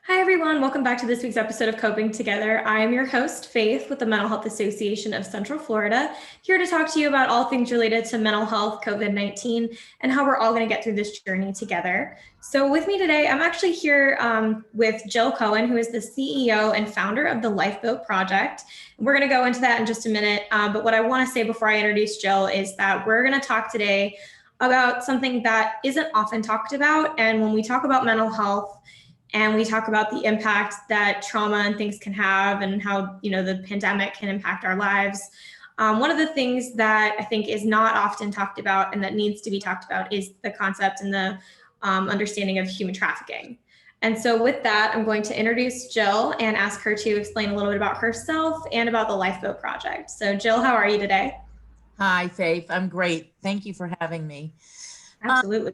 Hi, everyone. Welcome back to this week's episode of Coping Together. I am your host, Faith, with the Mental Health Association of Central Florida, here to talk to you about all things related to mental health, COVID-19, and how we're all going to get through this journey together. So with me today, I'm actually here with Jill Cohen, who is the CEO and founder of the Lifeboat Project. We're going to go into that in just a minute. But what I want to say before I introduce Jill is that we're going to talk today about something that isn't often talked about. And when we talk about mental health, and we talk about the impact that trauma and things can have and how, the pandemic can impact our lives. One of the things that I think is not often talked about and that needs to be talked about is the concept and the understanding of human trafficking. And so with that, I'm going to introduce Jill and ask her to explain a little bit about herself and about the Lifeboat Project. So Jill, how are you today? Hi, Faith. I'm great. Thank you for having me. Absolutely.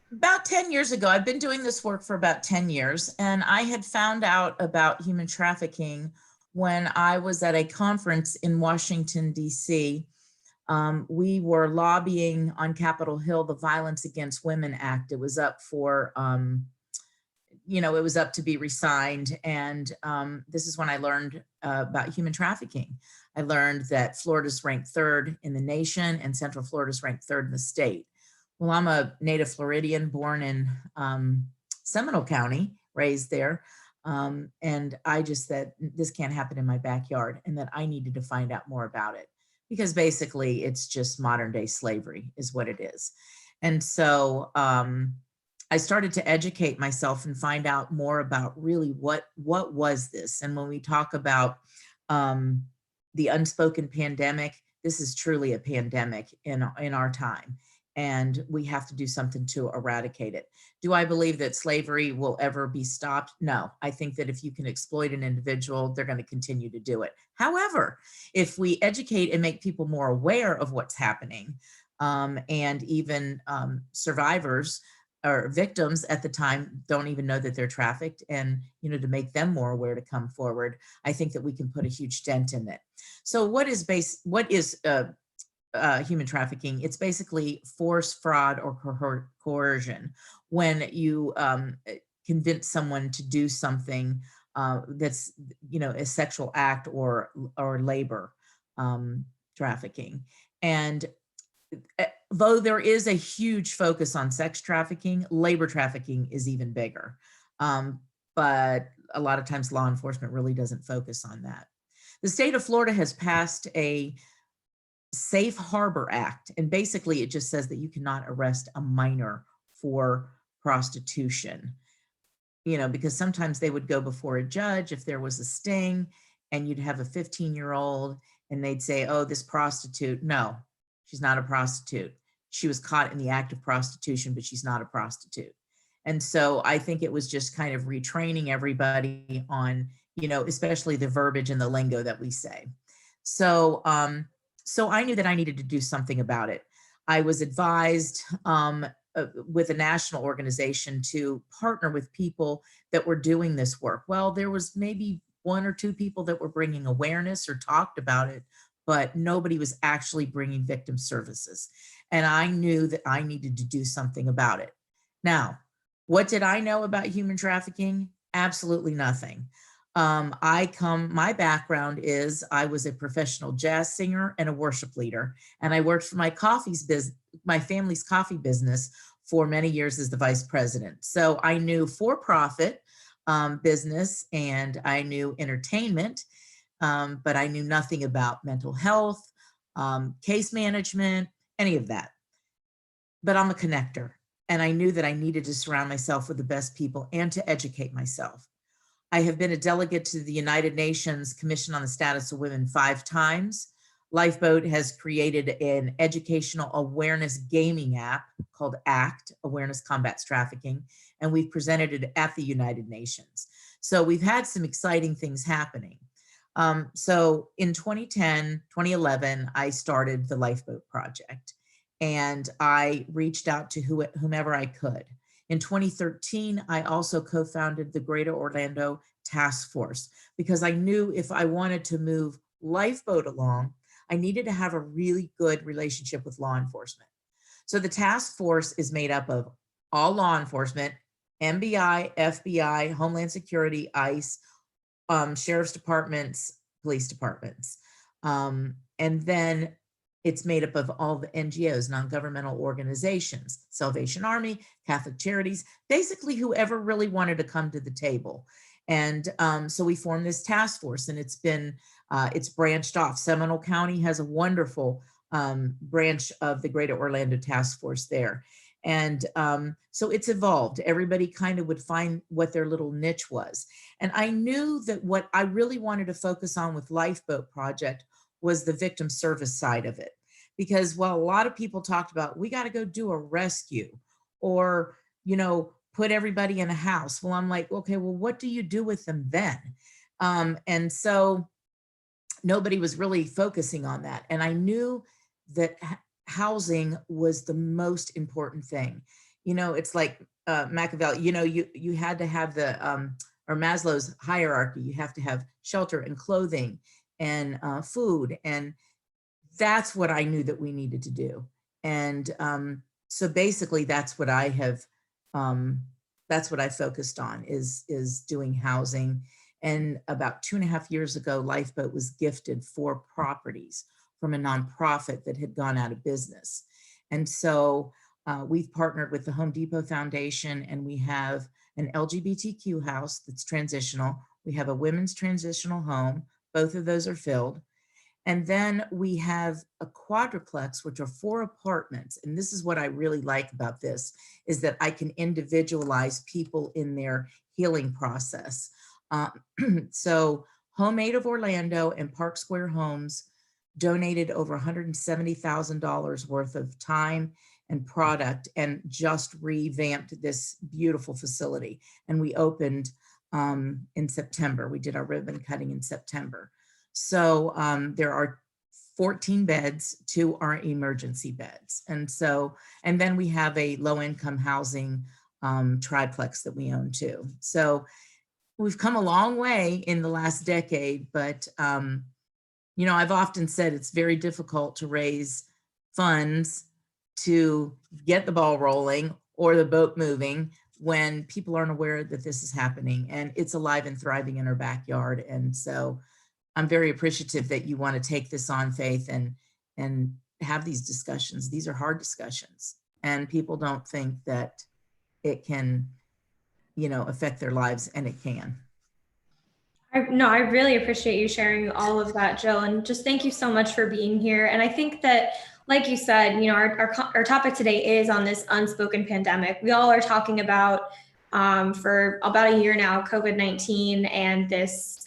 About 10 years ago, I've been doing this work for about 10 years, and I had found out about human trafficking when I was at a conference in Washington, D.C. We were lobbying on Capitol Hill the Violence Against Women Act. It was up for, it was up to be re-signed. And this is when I learned about human trafficking. I learned that Florida's ranked third in the nation and Central Florida's ranked third in the state. Well, I'm a native Floridian born in Seminole County, raised there. And I just said, this can't happen in my backyard, and that I needed to find out more about it, because basically it's just modern day slavery is what it is. And so I started to educate myself and find out more about really what was this. And when we talk about the unspoken pandemic, this is truly a pandemic in our time. And we have to do something to eradicate it. Do I believe that slavery will ever be stopped? No. I think that if you can exploit an individual, they're going to continue to do it. However, if we educate and make people more aware of what's happening, and even survivors or victims at the time don't even know that they're trafficked, and to make them more aware to come forward, I think that we can put a huge dent in it. So what is human trafficking? It's basically force, fraud, or coercion. When you convince someone to do something that's, a sexual act or labor trafficking. And though there is a huge focus on sex trafficking, labor trafficking is even bigger. But a lot of times law enforcement really doesn't focus on that. The state of Florida has passed a Safe Harbor Act, and basically it just says that you cannot arrest a minor for prostitution, because sometimes they would go before a judge if there was a sting, and you'd have a 15-year-old and they'd say, oh, this prostitute, no, she's not a prostitute. She was caught in the act of prostitution, but she's not a prostitute. And so I think it was just kind of retraining everybody on, especially the verbiage and the lingo that we say. So I knew that I needed to do something about it. I was advised with a national organization to partner with people that were doing this work. Well, there was maybe one or two people that were bringing awareness or talked about it, but nobody was actually bringing victim services. And I knew that I needed to do something about it. Now, what did I know about human trafficking? Absolutely nothing. My background is I was a professional jazz singer and a worship leader, and I worked for my family's coffee business for many years as the vice president. So I knew for-profit business, and I knew entertainment, but I knew nothing about mental health, case management, any of that. But I'm a connector, and I knew that I needed to surround myself with the best people and to educate myself. I have been a delegate to the United Nations Commission on the Status of Women 5 times. Lifeboat has created an educational awareness gaming app called ACT, Awareness Combats Trafficking, and we've presented it at the United Nations. So we've had some exciting things happening. So in 2011, I started the Lifeboat Project, and I reached out to whomever I could. In 2013, I also co-founded the Greater Orlando Task Force, because I knew if I wanted to move Lifeboat along, I needed to have a really good relationship with law enforcement. So the task force is made up of all law enforcement, MBI, FBI, Homeland Security, ICE, sheriff's departments, police departments. And then it's made up of all the NGOs, non-governmental organizations, Salvation Army, Catholic Charities, basically whoever really wanted to come to the table. And so we formed this task force, and it's branched off. Seminole County has a wonderful branch of the Greater Orlando Task Force there. And so it's evolved. Everybody kind of would find what their little niche was. And I knew that what I really wanted to focus on with Lifeboat Project was the victim service side of it. Because while a lot of people talked about, we got to go do a rescue or, put everybody in a house. Well, I'm like, okay, well, what do you do with them then? And so nobody was really focusing on that. And I knew that housing was the most important thing. It's like Machiavelli, you had to have or Maslow's hierarchy, you have to have shelter and clothing and food. And that's what I knew that we needed to do. And so basically that's what I have, that's what I focused on is doing housing. And about 2.5 years ago, Lifeboat was gifted 4 properties from a nonprofit that had gone out of business. And so we've partnered with the Home Depot Foundation, and we have an LGBTQ house that's transitional. We have a women's transitional home. Both of those are filled. And then we have a quadruplex, which are 4 apartments. And this is what I really like about this, is that I can individualize people in their healing process. So Homemade of Orlando and Park Square Homes donated over $170,000 worth of time and product and just revamped this beautiful facility. And we opened in September. We did our ribbon cutting in September. So there are 14 beds, 2 are emergency beds. And then we have a low-income housing triplex that we own too. So we've come a long way in the last decade, but I've often said it's very difficult to raise funds to get the ball rolling or the boat moving when people aren't aware that this is happening, and it's alive and thriving in our backyard. And so I'm very appreciative that you want to take this on, Faith, and have these discussions. These are hard discussions, and people don't think that it can, affect their lives, and it can. I really appreciate you sharing all of that, Jill, and just thank you so much for being here. And I think that, like you said, our topic today is on this unspoken pandemic. We all are talking about for about a year now, COVID-19 and this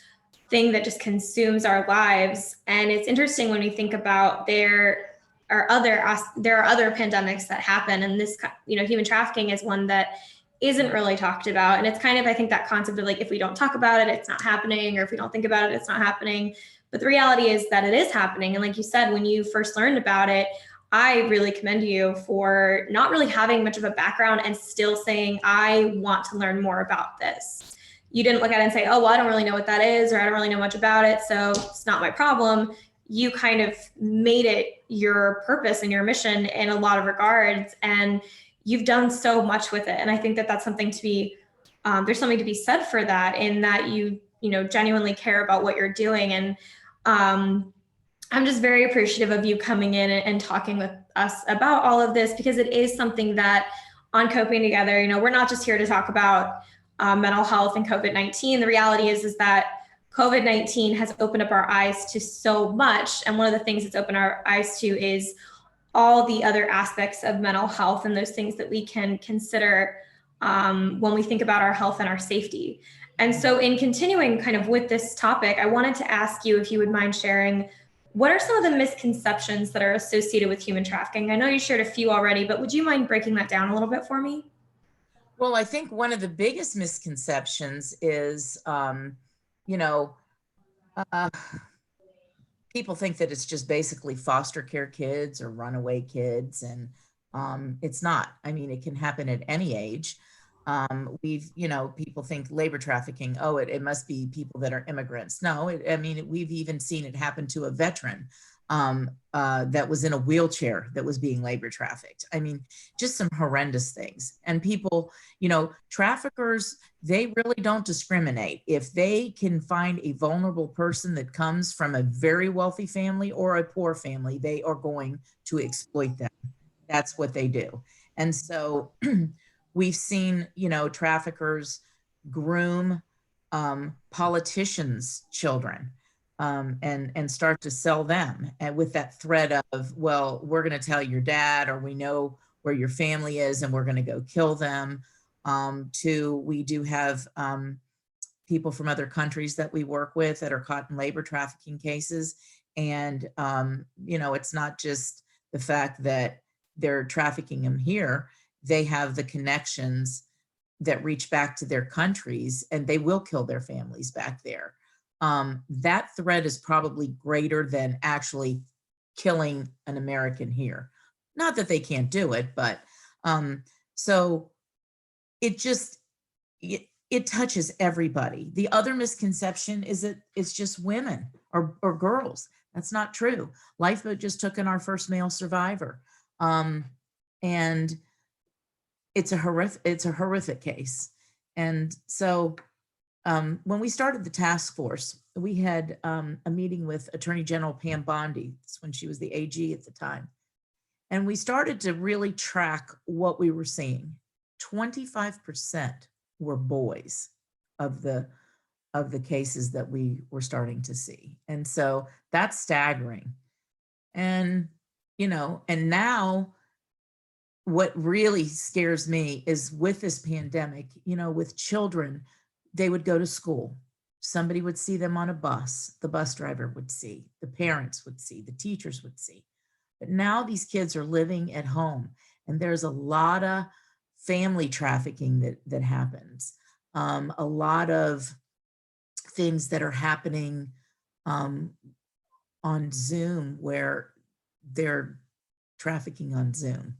thing that just consumes our lives. And it's interesting when we think about there are other pandemics that happen, and this, human trafficking is one that isn't really talked about. And it's kind of, I think, that concept of like, if we don't talk about it, it's not happening, or if we don't think about it, it's not happening. But the reality is that it is happening. And like you said, when you first learned about it, I really commend you for not really having much of a background and still saying, I want to learn more about this. You didn't look at it and say, oh, well, I don't really know what that is, or I don't really know much about it, so it's not my problem. You kind of made it your purpose and your mission in a lot of regards. And you've done so much with it. And I think that that's something to be, there's something to be said for that, in that you genuinely care about what you're doing. And I'm just very appreciative of you coming in and talking with us about all of this, because it is something that on Coping Together, we're not just here to talk about mental health and COVID-19. The reality is that COVID-19 has opened up our eyes to so much. And one of the things it's opened our eyes to is all the other aspects of mental health and those things that we can consider when we think about our health and our safety. And so in continuing kind of with this topic, I wanted to ask you if you would mind sharing, what are some of the misconceptions that are associated with human trafficking? I know you shared a few already, but would you mind breaking that down a little bit for me? Well, I think one of the biggest misconceptions is, people think that it's just basically foster care kids or runaway kids, and it's not. I mean, it can happen at any age. People think labor trafficking, oh, it must be people that are immigrants. No, we've even seen it happen to a veteran. that was in a wheelchair that was being labor trafficked. I mean, just some horrendous things. And people, traffickers, they really don't discriminate. If they can find a vulnerable person that comes from a very wealthy family or a poor family, they are going to exploit them. That's what they do. And so we've seen, traffickers groom politicians' children, and start to sell them, and with that threat of, well, we're going to tell your dad, or we know where your family is and we're going to go kill them. We do have people from other countries that we work with that are caught in labor trafficking cases. And, it's not just the fact that they're trafficking them here. They have the connections that reach back to their countries, and they will kill their families back there. That threat is probably greater than actually killing an American here. Not that they can't do it, but so it just, it touches everybody. The other misconception is that it's just women or girls. That's not true. Lifeboat just took in our first male survivor. And it's a horrific case. And so when we started the task force, we had a meeting with Attorney General Pam Bondi. That's when she was the AG at the time. And we started to really track what we were seeing. 25% were boys of the cases that we were starting to see. And so that's staggering. And, and now what really scares me is with this pandemic, with children, they would go to school. Somebody would see them on a bus. The bus driver would see, the parents would see, the teachers would see. But now these kids are living at home, and there's a lot of family trafficking that happens. A lot of things that are happening on Zoom, where they're trafficking on Zoom.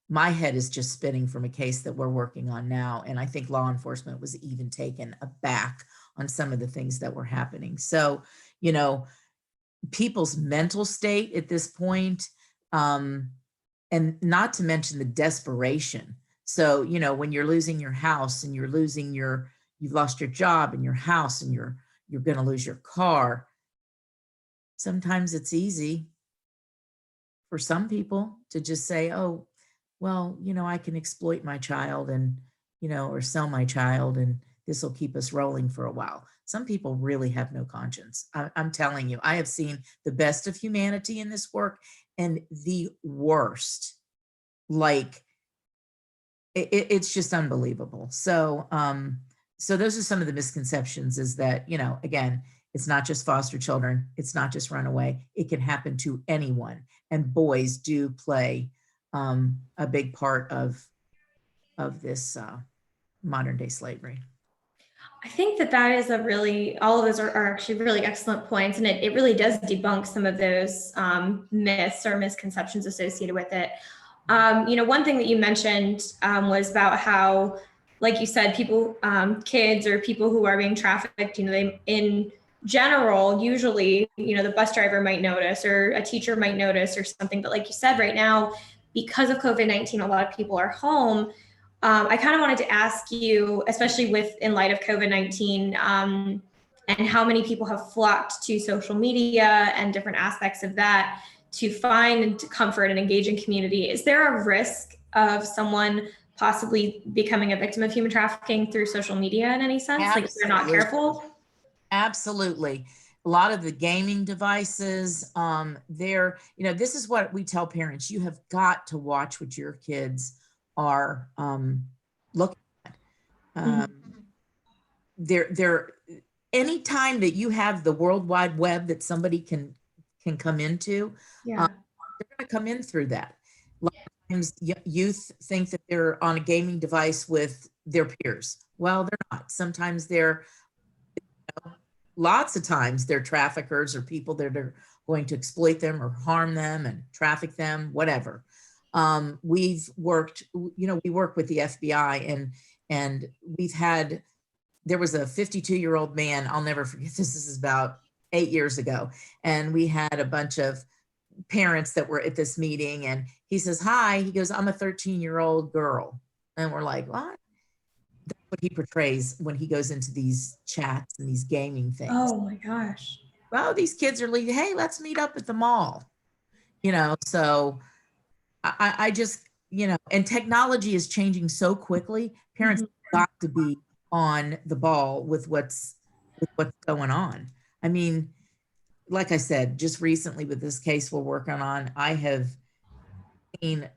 My head is just spinning from a case that we're working on now. And I think law enforcement was even taken aback on some of the things that were happening. So, people's mental state at this point, and not to mention the desperation. So, when you're losing your house and you've lost your job and your house, and you're going to lose your car. Sometimes it's easy for some people to just say, oh, well, I can exploit my child and, or sell my child, and this will keep us rolling for a while. Some people really have no conscience. I'm telling you, I have seen the best of humanity in this work and the worst. Like, it's just unbelievable. So, so those are some of the misconceptions, is that, again, it's not just foster children. It's not just runaway. It can happen to anyone. And boys do play a big part of this modern day slavery. I think that is all of those are actually really excellent points. And it really does debunk some of those myths or misconceptions associated with it. One thing that you mentioned was about how, like you said, people, kids or people who are being trafficked, they, in general, usually, the bus driver might notice, or a teacher might notice, or something. But like you said, right now, because of COVID-19, a lot of people are home. I kind of wanted to ask you, especially in light of COVID-19, and how many people have flocked to social media and different aspects of that to find comfort and engage in community. Is there a risk of someone possibly becoming a victim of human trafficking through social media in any sense? Absolutely. Like, if they're not careful? Absolutely. A lot of the gaming devices, this is what we tell parents: you have got to watch what your kids are looking at. Anytime that you have the World Wide Web that somebody can come into, they're going to come in through that. A lot of times youth think that they're on a gaming device with their peers. Well, they're not. Sometimes lots of times they're traffickers or people that are going to exploit them or harm them and traffic them, whatever. We work with the FBI, and there was a 52-year-old man. I'll never forget this. This is about 8 years ago. And we had a bunch of parents that were at this meeting, and he says, hi, he goes, I'm a 13-year-old girl. And we're like, what? That's what he portrays when he goes into these chats and these gaming things. Oh my gosh. Oh, these kids are leaving. Hey, let's meet up at the mall. So I just, and technology is changing so quickly. Parents got to be on the ball with what's going on. I mean, like I said, just recently with this case we're working on, I have seen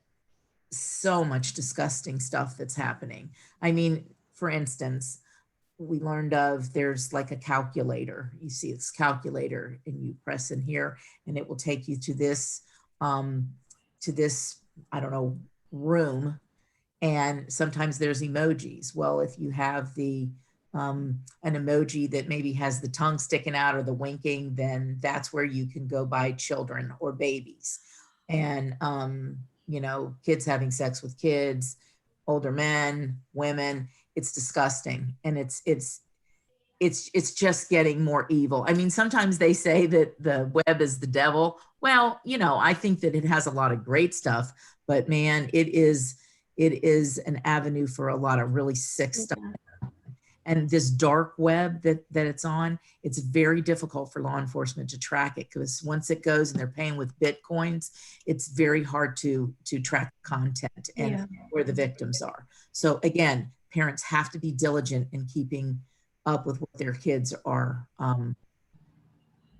so much disgusting stuff that's happening. I mean, for instance, we learned of there's like a calculator. You see this calculator and you press in here and it will take you to this, I don't know, room. And sometimes there's emojis. Well, if you have an emoji that maybe has the tongue sticking out or the winking, then that's where you can go by children or babies. And, kids having sex with kids, older men, women, it's disgusting. And it's just getting more evil. I mean, sometimes they say that the web is the devil. Well, I think that it has a lot of great stuff, but man, it is an avenue for a lot of really sick stuff. And this dark web that it's on, it's very difficult for law enforcement to track it, because once it goes and they're paying with Bitcoins, it's very hard to track content and where the victims are. So again, parents have to be diligent in keeping up with what their kids are,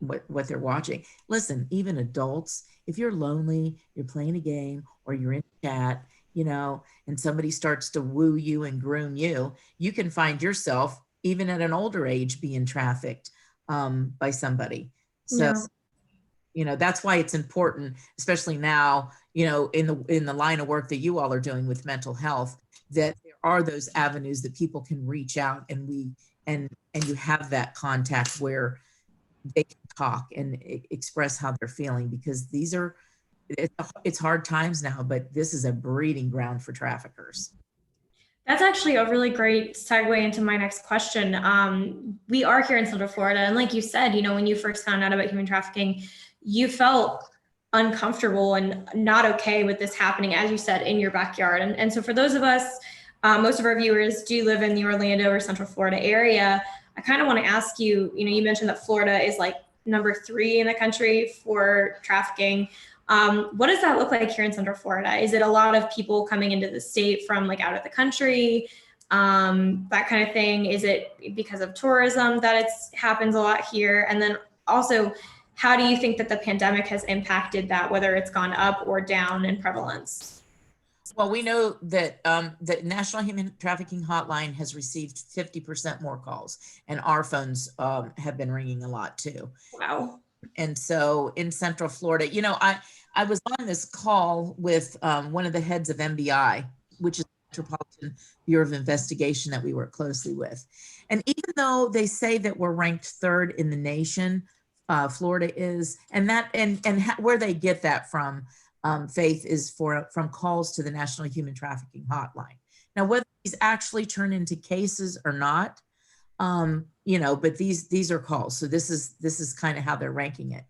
what they're watching. Listen, even adults, if you're lonely, you're playing a game or you're in chat, and somebody starts to woo you and groom you, you can find yourself even at an older age being trafficked by somebody. So, that's why it's important, especially now, in the line of work that you all are doing with mental health, that there are those avenues that people can reach out and you have that contact where they can talk and express how they're feeling, because it's hard times now, but this is a breeding ground for traffickers. That's actually a really great segue into my next question. We are here in Central Florida, and like you said, when you first found out about human trafficking, you felt uncomfortable and not okay with this happening, as you said, in your backyard. And so for those of us, most of our viewers do live in the Orlando or Central Florida area. I kind of want to ask you, you mentioned that Florida is like number 3 in the country for trafficking. What does that look like here in Central Florida? Is it a lot of people coming into the state from like out of the country, that kind of thing? Is it because of tourism that it happens a lot here? And then also, how do you think that the pandemic has impacted that, whether it's gone up or down in prevalence? Well, we know that the National Human Trafficking Hotline has received 50% more calls, and our phones have been ringing a lot too. Wow. And so in Central Florida, I was on this call with one of the heads of MBI, which is Metropolitan Bureau of Investigation that we work closely with. And even though they say that we're ranked 3rd in the nation, Florida is, and where they get that from, Faith, is from calls to the National Human Trafficking Hotline. Now, whether these actually turn into cases or not, but these are calls. So this is kind of how they're ranking it.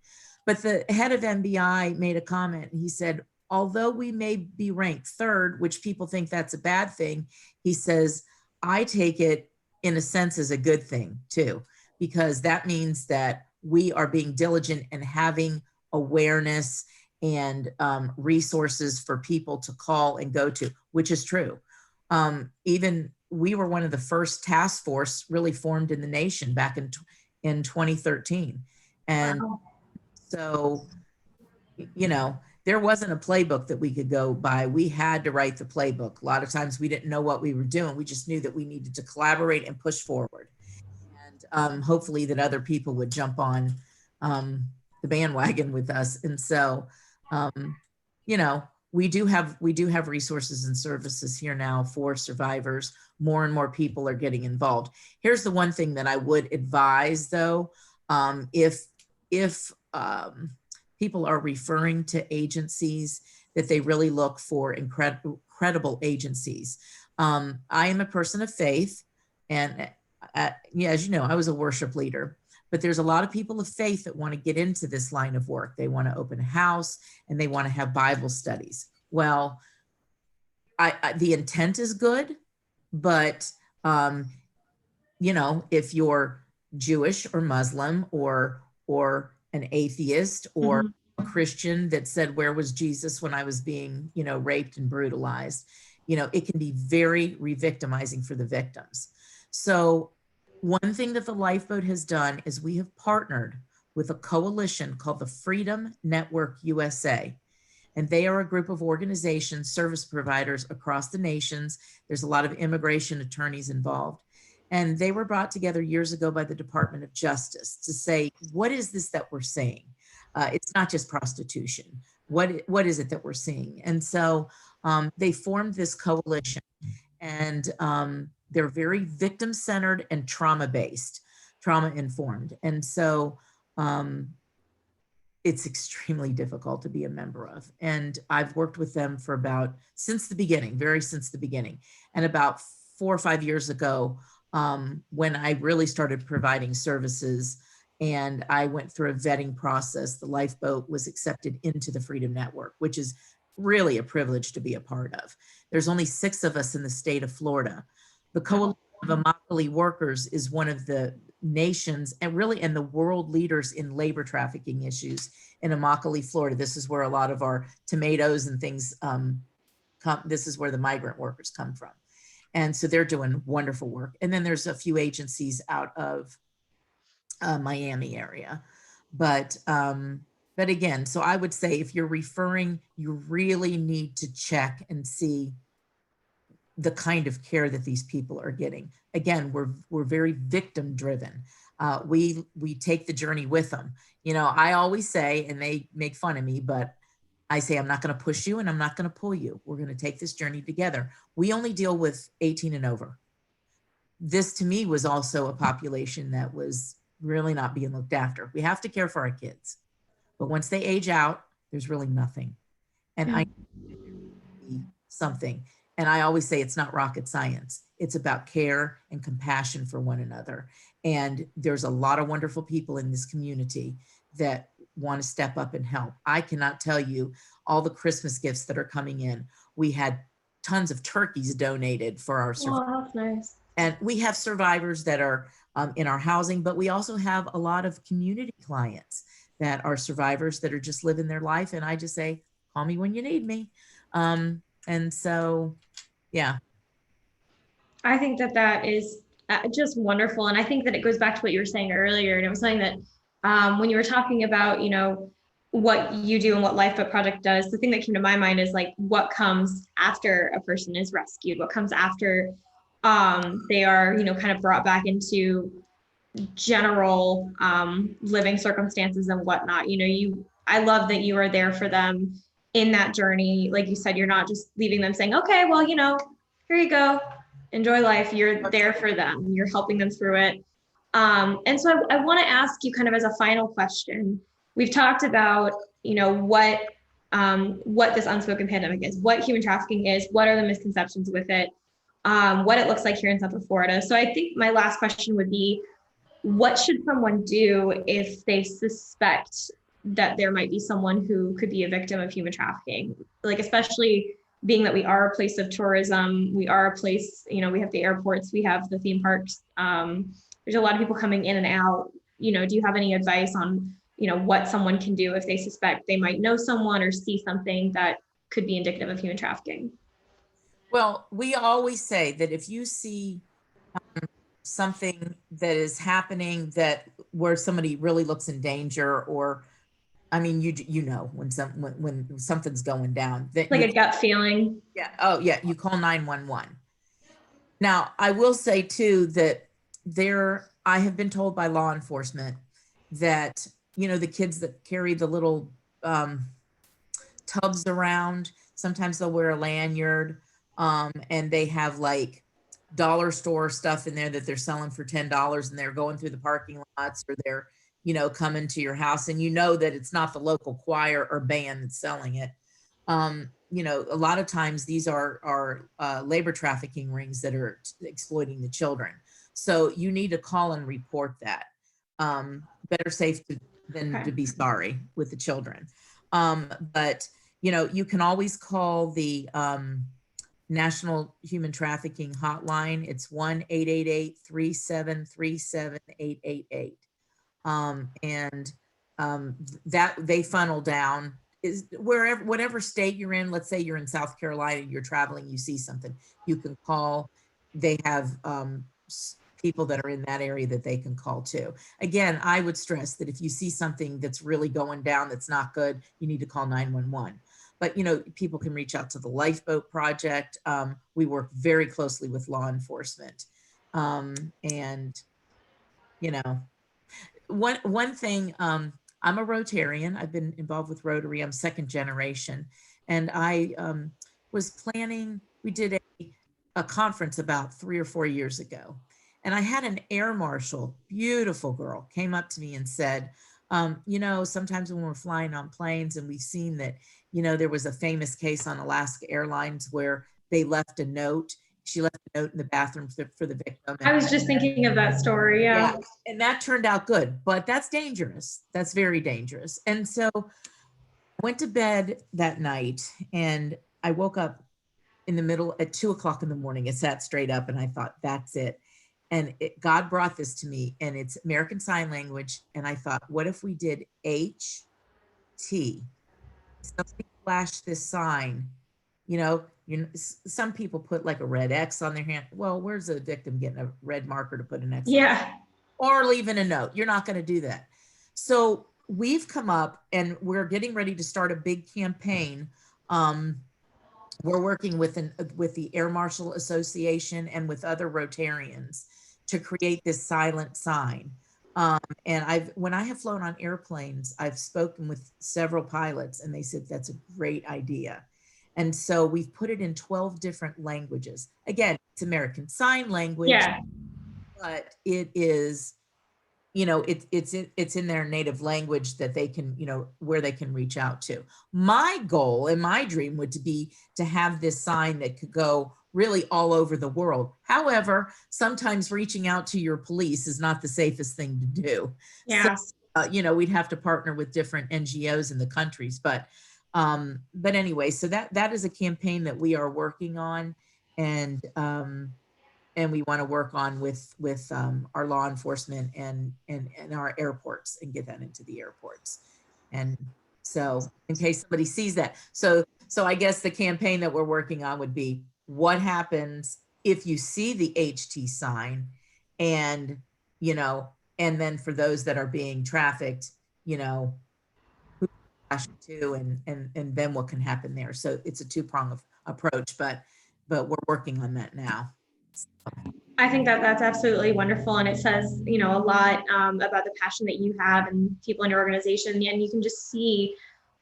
But the head of MBI made a comment. He said, although we may be ranked 3rd, which people think that's a bad thing, he says, I take it in a sense as a good thing too, because that means that we are being diligent and having awareness and resources for people to call and go to, which is true. Even we were one of the first task force really formed in the nation back in 2013. And wow. So, there wasn't a playbook that we could go by. We had to write the playbook. A lot of times we didn't know what we were doing. We just knew that we needed to collaborate and push forward. And hopefully that other people would jump on the bandwagon with us. And so, we do have resources and services here now for survivors. More and more people are getting involved. Here's the one thing that I would advise, though, if people are referring to agencies, that they really look for credible agencies. I am a person of faith, and as you know, I was a worship leader. But there's a lot of people of faith that want to get into this line of work. They want to open a house and they want to have Bible studies. Well, the intent is good, but if you're Jewish or Muslim or an atheist or a Christian that said, where was Jesus when I was being, raped and brutalized, it can be very re-victimizing for the victims. So one thing that the Lifeboat has done is we have partnered with a coalition called the Freedom Network USA. And they are a group of organizations, service providers across the nations. There's a lot of immigration attorneys involved. And they were brought together years ago by the Department of Justice to say, what is this that we're seeing? It's not just prostitution. What is it that we're seeing? And so they formed this coalition, and they're very victim-centered and trauma-based, trauma-informed. And so it's extremely difficult to be a member of. And I've worked with them for since the beginning. And about 4 or 5 years ago, when I really started providing services and I went through a vetting process, the Lifeboat was accepted into the Freedom Network, which is really a privilege to be a part of. There's only 6 of us in the state of Florida. The Coalition of Immokalee Workers is one of the nations and the world leaders in labor trafficking issues in Immokalee, Florida. This is where a lot of our tomatoes and things this is where the migrant workers come from. And so they're doing wonderful work. And then there's a few agencies out of Miami area. But again, so I would say if you're referring, you really need to check and see the kind of care that these people are getting. Again, we're very victim driven. We take the journey with them. I always say, and they make fun of me, but I say, I'm not going to push you and I'm not going to pull you. We're going to take this journey together. We only deal with 18 and over. This to me was also a population that was really not being looked after. We have to care for our kids, but once they age out, there's really nothing. And I need something. And I always say it's not rocket science. It's about care and compassion for one another. And there's a lot of wonderful people in this community that want to step up and help. I cannot tell you all the Christmas gifts that are coming in. We had tons of turkeys donated for our survivors. Oh, that's nice. And we have survivors that are in our housing, but we also have a lot of community clients that are survivors that are just living their life. And I just say, call me when you need me. And so, yeah. I think that is just wonderful. And I think that it goes back to what you were saying earlier. And it was something that when you were talking about, what you do and what Lifeboat Project does, the thing that came to my mind is like what comes after a person is rescued, what comes after they are, kind of brought back into general living circumstances and whatnot. I love that you are there for them in that journey. Like you said, you're not just leaving them saying, okay, well, here you go, enjoy life. You're there for them. You're helping them through it. And so I want to ask you kind of as a final question. We've talked about, what this unspoken pandemic is, what human trafficking is, what are the misconceptions with it, what it looks like here in Central Florida. So I think my last question would be, what should someone do if they suspect that there might be someone who could be a victim of human trafficking? Like, especially being that we are a place of tourism, we are a place, we have the airports, we have the theme parks. There's a lot of people coming in and out. Do you have any advice on, what someone can do if they suspect they might know someone or see something that could be indicative of human trafficking? Well, we always say that if you see something that is happening where somebody really looks in danger, or when something's going down, that like a gut feeling. Yeah. Oh yeah. You call 911. Now I will say too that I have been told by law enforcement that, the kids that carry the little tubs around, sometimes they'll wear a lanyard and they have like dollar store stuff in there that they're selling for $10, and they're going through the parking lots, or they're, coming to your house, and that it's not the local choir or band that's selling it. A lot of times these are labor trafficking rings that are exploiting the children. So you need to call and report that. Better safe than to be sorry with the children. But, you know, you can always call the National Human Trafficking Hotline. It's 1-888-373-7888. And that they funnel down is wherever, whatever state you're in. Let's say you're in South Carolina, you're traveling, you see something, you can call. They have people that are in that area that they can call too. Again, I would stress that if you see something that's really going down, that's not good, you need to call 911. But, you know, people can reach out to the Lifeboat Project. We work very closely with law enforcement. And, you know, one thing, I'm a Rotarian. I've been involved with Rotary. I'm second generation. And I was planning, we did a conference about 3 or 4 years ago. And I had an air marshal, beautiful girl, came up to me and said, you know, sometimes when we're flying on planes and we've seen that, you know, there was a famous case on Alaska Airlines where they left a note. She left a note in the bathroom for the victim. I was just thinking of that story. Yeah. And that turned out good, but that's dangerous. That's very dangerous. And so I went to bed that night and I woke up in the middle at 2 o'clock in the morning. It sat straight up and I thought, that's it. And God brought this to me, and it's American Sign Language. And I thought, what if we did HT? Somebody flashed this sign, you know, some people put like a red X on their hand. Well, where's the victim getting a red marker to put an X? Yeah. Or leaving a note? You're not going to do that. So we've come up and we're getting ready to start a big campaign. We're working with the Air Marshal Association and with other Rotarians to create this silent sign. And when I have flown on airplanes, I've spoken with several pilots and they said, that's a great idea. And so we've put it in 12 different languages. Again, it's American Sign Language, but it is, you know, it's in their native language that they can, you know, where they can reach out to. My goal and my dream would be to have this sign that could go really all over the world. However, sometimes reaching out to your police is not the safest thing to do. Yeah. So, you know, we'd have to partner with different NGOs in the countries, but anyway, so that is a campaign that we are working on, and we want to work on with our law enforcement and our airports and get that into the airports. And so in case somebody sees that. So I guess the campaign that we're working on would be, what happens if you see the HT sign, and, you know, and then for those that are being trafficked, you know, who to, and then what can happen there. So it's a two-pronged approach, but we're working on that now. I think that that's absolutely wonderful. And it says, you know, a lot about the passion that you have and people in your organization. And you can just see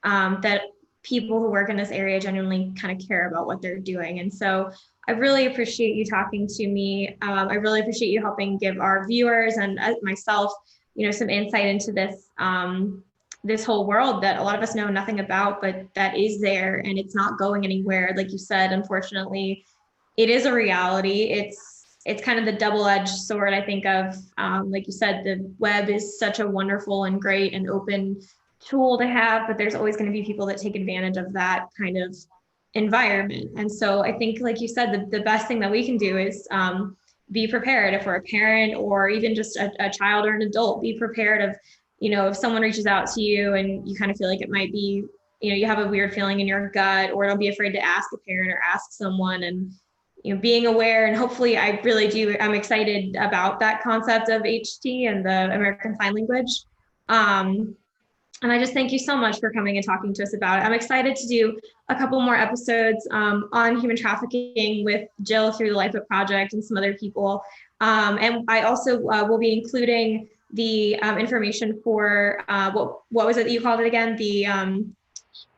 that people who work in this area genuinely kind of care about what they're doing. And so I really appreciate you talking to me. I really appreciate you helping give our viewers and myself, you know, some insight into this, this whole world that a lot of us know nothing about, but that is there and it's not going anywhere. Like you said, unfortunately, it is a reality. It's kind of the double-edged sword, I think of, like you said, the web is such a wonderful and great and open tool to have, but there's always going to be people that take advantage of that kind of environment. And so I think, like you said, the best thing that we can do is be prepared. If we're a parent or even just a child or an adult, be prepared of, you know, if someone reaches out to you and you kind of feel like it might be, you know, you have a weird feeling in your gut, or don't be afraid to ask a parent or ask someone, and, you know, being aware. And hopefully I'm excited about that concept of HT and the American Sign Language. And I just thank you so much for coming and talking to us about it. I'm excited to do a couple more episodes on human trafficking with Jill through the Lifeboat Project and some other people. And I also will be including the information for what was it that you called it again? The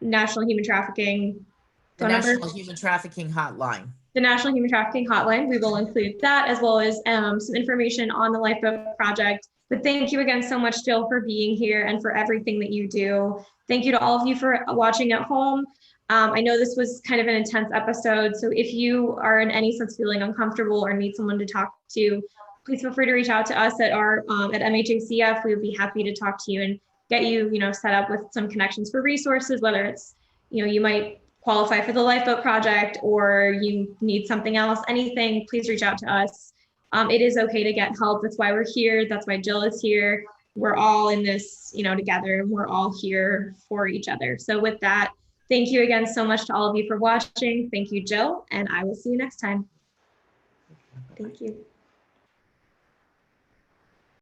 National Human Trafficking. The National Human Trafficking Hotline. The National Human Trafficking Hotline. We will include that, as well as some information on the Lifeboat Project. But thank you again so much, Jill, for being here and for everything that you do. Thank you to all of you for watching at home. I know this was kind of an intense episode, so if you are in any sense feeling uncomfortable or need someone to talk to, please feel free to reach out to us at our at MHACF. We would be happy to talk to you and get you, set up with some connections for resources, whether it's, you might qualify for the Lifeboat Project or you need something else, anything, please reach out to us. It is okay to get help. That's why we're here. That's why Jill is here. We're all in this, together, and we're all here for each other. So with that, thank you again so much to all of you for watching. Thank you, Jill, and I will see you next time. Thank you.